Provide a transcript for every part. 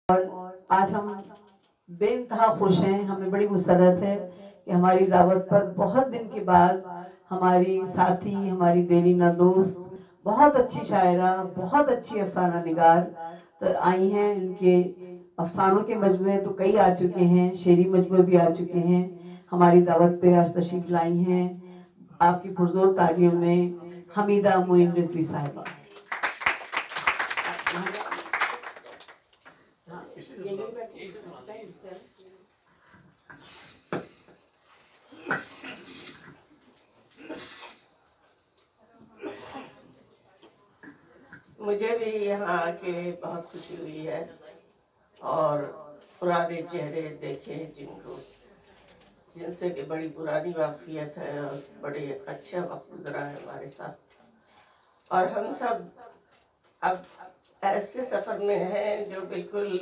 اور آج ہم بے انتہا خوش ہیں، ہمیں بڑی مسرت ہے کہ ہماری دعوت پر بہت دن کے بعد ہماری ساتھی، ہماری دیرینہ دوست، بہت اچھی شاعرہ، بہت اچھی افسانہ نگار تو آئی ہیں۔ ان کے افسانوں کے مجموعے تو کئی آ چکے ہیں، شعری مجموعے بھی آ چکے ہیں۔ ہماری دعوت پہ آج تشریف لائی ہیں آپ کی پرزور تالیوں میں حمیدہ معین رضوی صاحبہ۔ مجھے بھی یہاں آ کے بہت خوشی ہوئی ہے اور پرانے چہرے دیکھے جن سے کہ بڑی پرانی واقفیت ہے اور بڑے اچھا وقت گزرا ہے ہمارے ساتھ، اور ہم سب اب ایسے سفر میں ہیں جو بالکل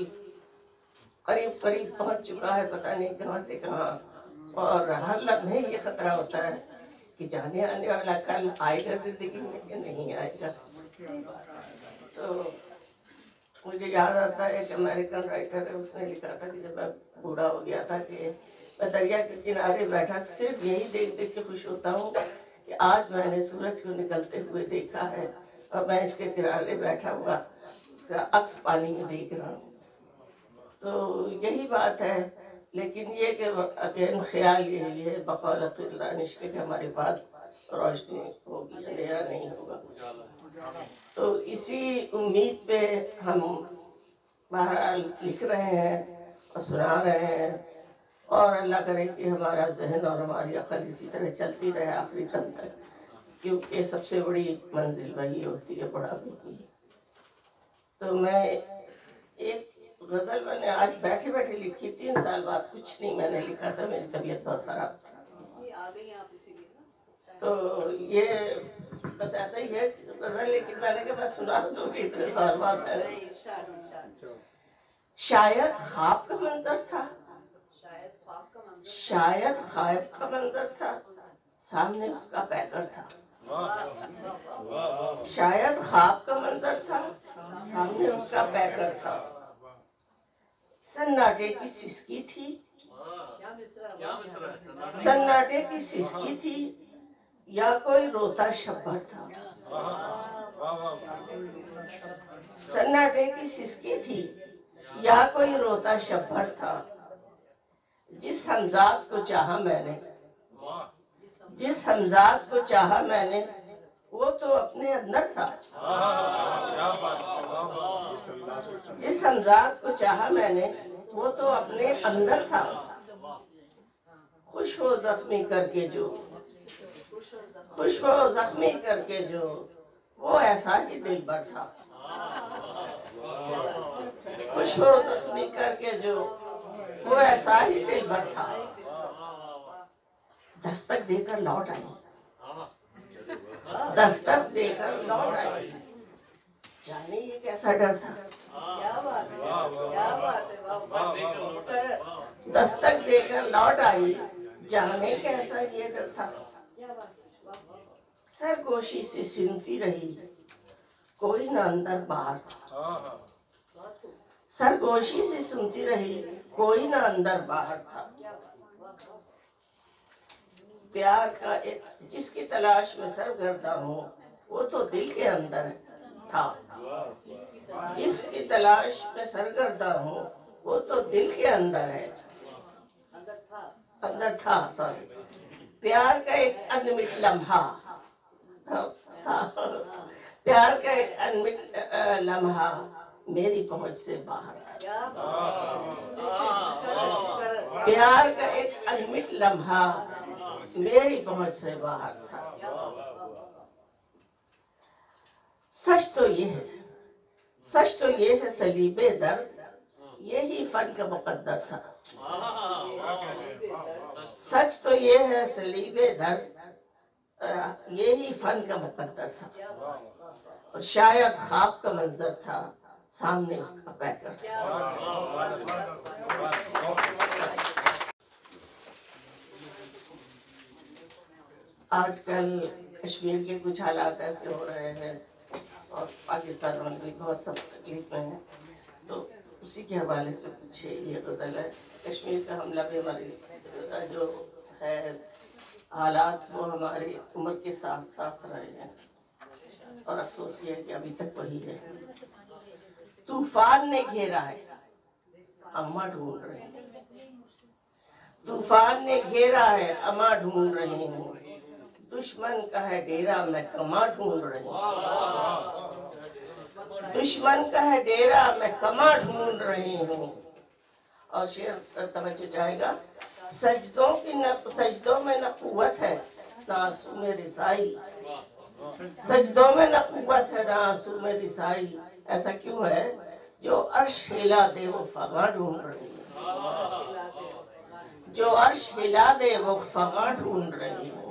قریب قریب پہنچ چکا ہے، پتہ نہیں کہاں سے کہاں، اور ہر لمحے یہ خطرہ ہوتا ہے کہ جانے آنے والا کل آئے گا زندگی میں کہ نہیں آئے گا۔ تو مجھے یاد آتا ہے کہ امریکن رائٹر ہے، اس نے لکھا تھا کہ جب میں بوڑھا ہو گیا تھا کہ میں دریا کے کنارے بیٹھا صرف یہی دیکھ دیکھ کے خوش ہوتا ہوں کہ آج میں نے سورج کو نکلتے ہوئے دیکھا ہے اور میں اس کے کنارے بیٹھا ہوا اس کا عکس پانی میں دیکھ رہا ہوں۔ تو یہی بات ہے، لیکن یہ کہ اگین خیال یہی ہے بقول دانش کے کہ ہمارے بعد روشنی ہوگی، اندھیرا نہیں ہوگا۔ تو اسی امید پہ ہم بہرحال لکھ رہے ہیں اور سنا رہے ہیں، اور اللہ کرے کہ ہمارا ذہن اور ہماری عقل اسی طرح چلتی رہے آخری دم تک، کیونکہ سب سے بڑی منزل وہی ہوتی ہے بڑھاپے کی۔ تو میں ایک غزل میں نے آج بیٹھے بیٹھے لکھی، 3 سال بعد، کچھ نہیں میں نے لکھا تھا، میری طبیعت بہت خراب تھی، تو یہ بس ایسا ہی ہے غزل، لیکن میں نے کہا میں سنا دوں گی اتنے سال بعد۔ شاید خواب کا منظر تھا، شاید خواب کا منظر تھا، سامنے اس کا پیکر تھا۔ شاید خواب کا منظر تھا، سامنے اس کا پیکر تھا۔ سناٹے کی سسکی تھی، سناٹے کی سسکی تھی، یا کوئی روتا شبر تھا۔ سناٹے کی سسکی تھی یا کوئی روتا شبر تھا، جس ہمزاد کو چاہا میں نے، جس ہمزاد کو چاہا میں نے، وہ تو اپنے اندر تھا۔ جس ہمزاد کو چاہا میں نے، وہ تو اپنے اندر تھا۔ خوش ہو زخمی کر کے جو، خوش ہو زخمی کر کے جو، وہ ایسا ہی دلبر تھا۔ خوش ہو زخمی کر کے جو، وہ ایسا ہی دلبر تھا۔ دستک دے کر لوٹ آئی، دستک دے کر لوٹ آئی، جانے یہ کیسا ڈر تھا۔ دستک دے کر لوٹ آئی، جانے کیسا یہ ڈر تھا۔ سرگوشی سے سنتی رہی، کوئی نہ اندر باہر تھا۔ سرگوشی سے سنتی رہی، کوئی نہ اندر باہر تھا۔ پیار کا ایک جس کی تلاش میں سرگرداں ہوں، وہ تو دل کے اندر تھا۔ جس کی تلاش میں سرگرداں ہوں، وہ تو دل کے اندر ہے، اندر تھا۔ سوری، پیار کا ایک انمٹ لمحہ، پیار کا ایک انمٹ لمحہ میری پہنچ سے باہر تھا۔ پیار کا ایک انمٹ لمحہ میری پہنچ سے باہر تھا۔ سچ تو یہ ہے، سچ تو یہ ہے صلیب درد، یہی فن کا مقدر تھا۔ سچ تو یہ ہے صلیب درد، یہی فن کا مقدر تھا، اور شاید خواب کا منظر تھا، سامنے اس کا پیکر تھا۔ آج کل کشمیر کے کچھ حالات ایسے ہو رہے ہیں اور پاکستان میں بھی بہت سب تکلیف میں ہیں، تو उसी के हवाले से कुछ ये गज़ल है। कश्मीर का हमला भी हमारी जो है हालात वो हमारी उम्र के साथ साथ रहे हैं और अफसोस ये है कि अभी तक वही है। तूफान ने घेरा है, अम्मा ढूंढ रही हैं। तूफान ने घेरा है, अम्मा ढूंढ रही हूँ। दुश्मन का है डेरा, मैं कमा ढूंढ रही हूँ। दुश्मन का है डेरा, मैं कमा ढूंढ रही हूँ। और शेर तवज्जो चाहेगा। सजदों में न कुव्वत है ना आंसू में रिसाई। सजदों में न कुव्वत है ना आंसू में रिसाई। ऐसा क्यों है? जो अर्श हिला दे वो फगा ढूंढ रही है। जो अर्श हिला दे वो फगा ढूंढ रही है।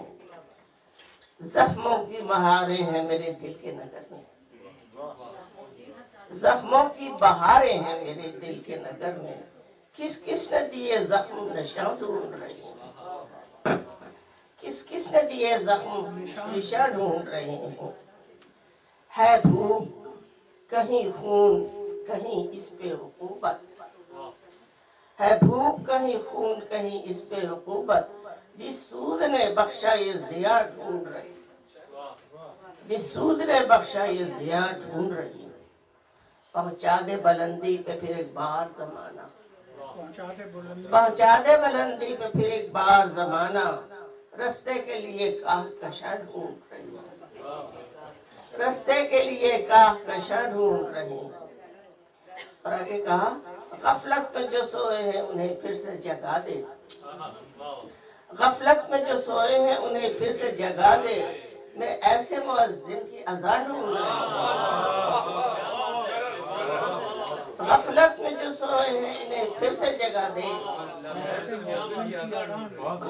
जख्मों की बहारें हैं मेरे दिल के नगर में। जख्मों की बहारें हैं मेरे दिल के नगर में। किस किस ने दिए जख्म नशा ढूंढ रही हूँ। किस किस ने दिए जख्म नशा ढूंढ रही हूँ। है भूख कहीं खून कहीं इस पे हुकूमत। है भूख कहीं खून कहीं इस पे हुकूमत। जिस सूद ने बख्शा ये जिया ढूंढ रही। जिस सूद ने बख्शा ये जिया ढूंढ रही। पहुंचा दे बुलंदी पे फिर एक बार जमाना। पहुंचा दे बुलंदी पे फिर एक बार जमाना। रस्ते के लिए काह कशा ढूंढ रही। रस्ते के लिए काह कशा ढूंढ रही। और आगे कहा गफलत में जो सोए हैं उन्हें फिर से जगा दे। गफलत में जो सोए हैं उन्हें फिर से जगा दे। मैं ऐसे मुअज्जिन की अज़ान ढूंढ रही हूँ। गफलत में जो सोए हैं इन्हें फिर से जगा दे।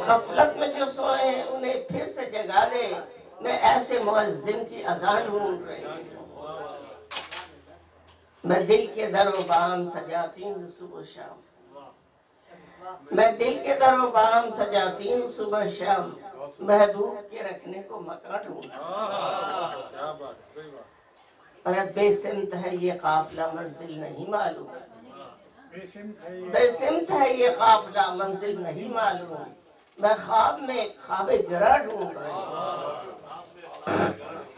गफलत में जो सोए हैं उन्हें फिर से जगा दे। मैं ऐसे मुअज्जिन की अज़ान ढूंढ रही हूँ। मैं दिल के दरो बाम सजाती हूँ सुबह शाम। मैं दिल के दरो बाम सजाती हूँ सुबह शाम। महबूब के रखने को मकान ढूंढ। पर बेसिमत है ये काफिला मंजिल नहीं मालूम। बेसिमत है ये काफिला मंजिल नहीं मालूम। मैं ख्वाब में ख्वाबे गिरा ढूंढ रही हूँ।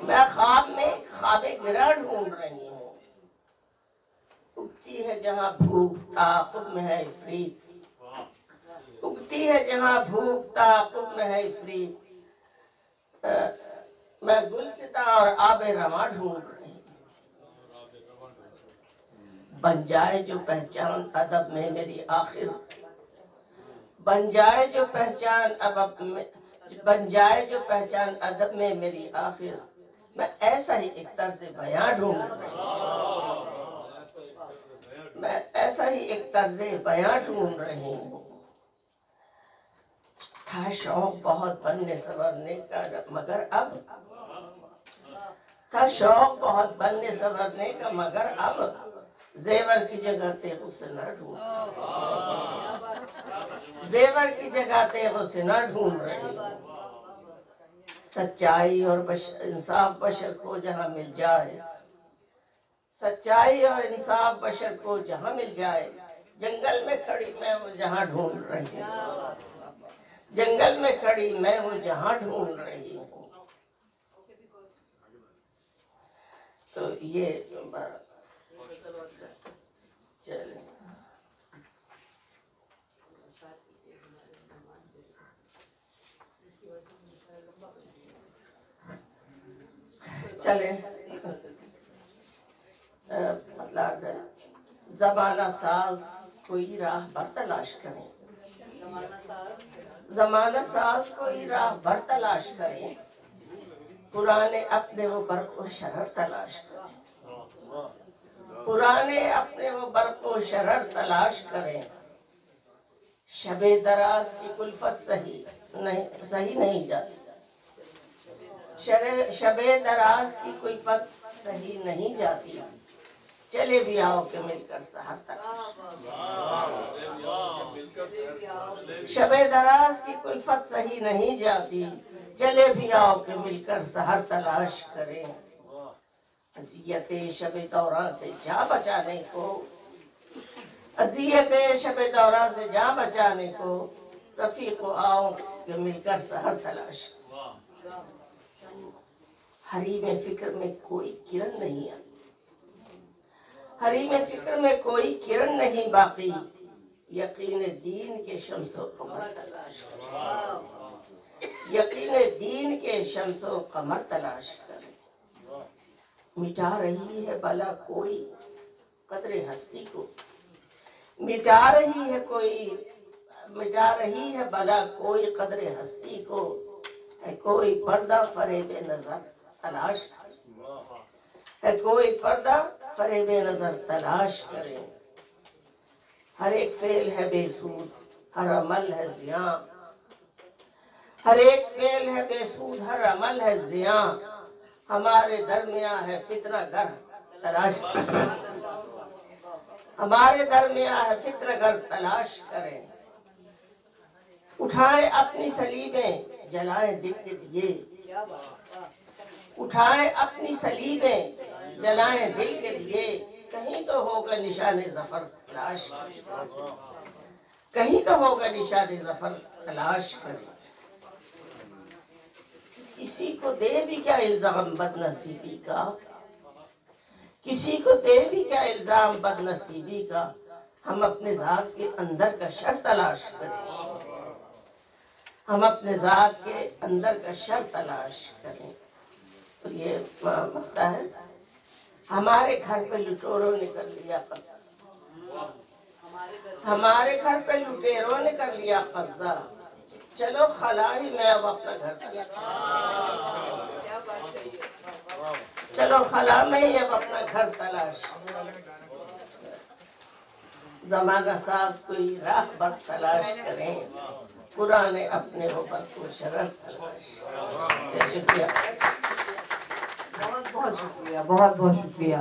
मैं ख्वाब में ख्वाबे गिरा ढूंढ रही हूँ। उगती है जहाँ भूख ताक़ुब में है इफ़रीत। उगती है जहाँ भूख ताक़ुब में है इफ़रीत। मैं गुलसिता और आबे रमा ढूंढ रही हूँ। बन जाए जो पहचान अदब में मेरी आखिर। बन जाए जो पहचान अदब में। बन जाए जो पहचान अदब में मेरी आखिर। मैं ऐसा ही एक तर्ज़ बयां ढूंढ रही हूँ। मैं ऐसा ही एक तर्ज़ बयां ढूंढ रही हूँ। था शौक बहुत बनने संवरने का मगर अब। था शौक बहुत बनने संवरने का मगर अब। जेवर की जगह तेगो से न ढूंढ। जेवर की जगह तेगो से न ढूंढ रही। सच्चाई और इंसाफ बशर को जहाँ मिल जाए। सच्चाई और इंसाफ बशर को जहाँ मिल जाए। जंगल में खड़ी मैं वो जहाँ ढूंढ रही हूँ। जंगल में खड़ी मैं वो जहाँ ढूंढ रही हूँ। तो ये चले चले मतलब ज़माना साज कोई राह पर तलाश करें। ज़माना साज कोई राह पर तलाश करें। पुराने अपने वो बरको शरर तलाश करें। पुराने अपने वो बरको शरर तलाश करें। शबे दराज की कुल्फत सही नहीं जाती। शबे दराज की कुल्फत सही नहीं जाती। चले भी आओ के मिलकर सहर तलाश। शबे दराज की कुल्फत सही नहीं जाती। चले भी आओ के मिलकर सहर तलाश करें। अज़ियते शबे दौरान से जा बचाने को अज़ियत शब दौरा से जान बचाने को रफीक आओ कि मिलकर सहर तलाश। हरीम फिक्र में कोई किरण नहीं है, हरीम फिक्र में कोई किरण नहीं बाकी, यकीन दीन के शम्सो कमर तलाश करें, यकीन दीन के शम्सो कमर तलाश करें। मिटा रही है बला कोई कदरे हस्ती को, मिटा रही है बला कोई कदरे हस्ती को, है कोई पर्दा फरेबे नजर तलाश करें, है कोई पर्दा फरेबे नजर तलाश करें। हर एक फेल है बेसूद, हर अमल है जिया, हर एक फेल है बेसूद, हर अमल है जिया। हमारे दरमियां है फितना गर तलाश करें, हमारे दरमियां है फितना गर तलाश करें। उठाएं अपनी सलीबें जलाएं दिल के दिए, उठाएं अपनी सलीबें जलाएं दिल के दिए। कहीं तो होगा निशान ज़फ़र तलाश करें, कहीं तो होगा निशान ज़फ़र तलाश करें। किसी को दे भी क्या इल्जाम बदनसीबी का, किसी को दे भी क्या इल्जाम बदनसीबी का। हम अपने ज़ात के अंदर का शर तलाश करें, हम अपने ज़ात के अंदर का शर तलाश करें। तो ये मसला है। हमारे घर पे लुटेरों ने कर लिया कब्जा, हमारे घर पे लुटेरों ने कर लिया कब्जा। चलो खलाई में अब अपना घर तलाश, चलो खला में ही अब अपना घर तलाश। ज़माना साज कोई राह बर तलाश करें, पुराने अपने वो पर को शरर तलाश। शुक्रिया, बहुत बहुत शुक्रिया, बहुत बहुत शुक्रिया।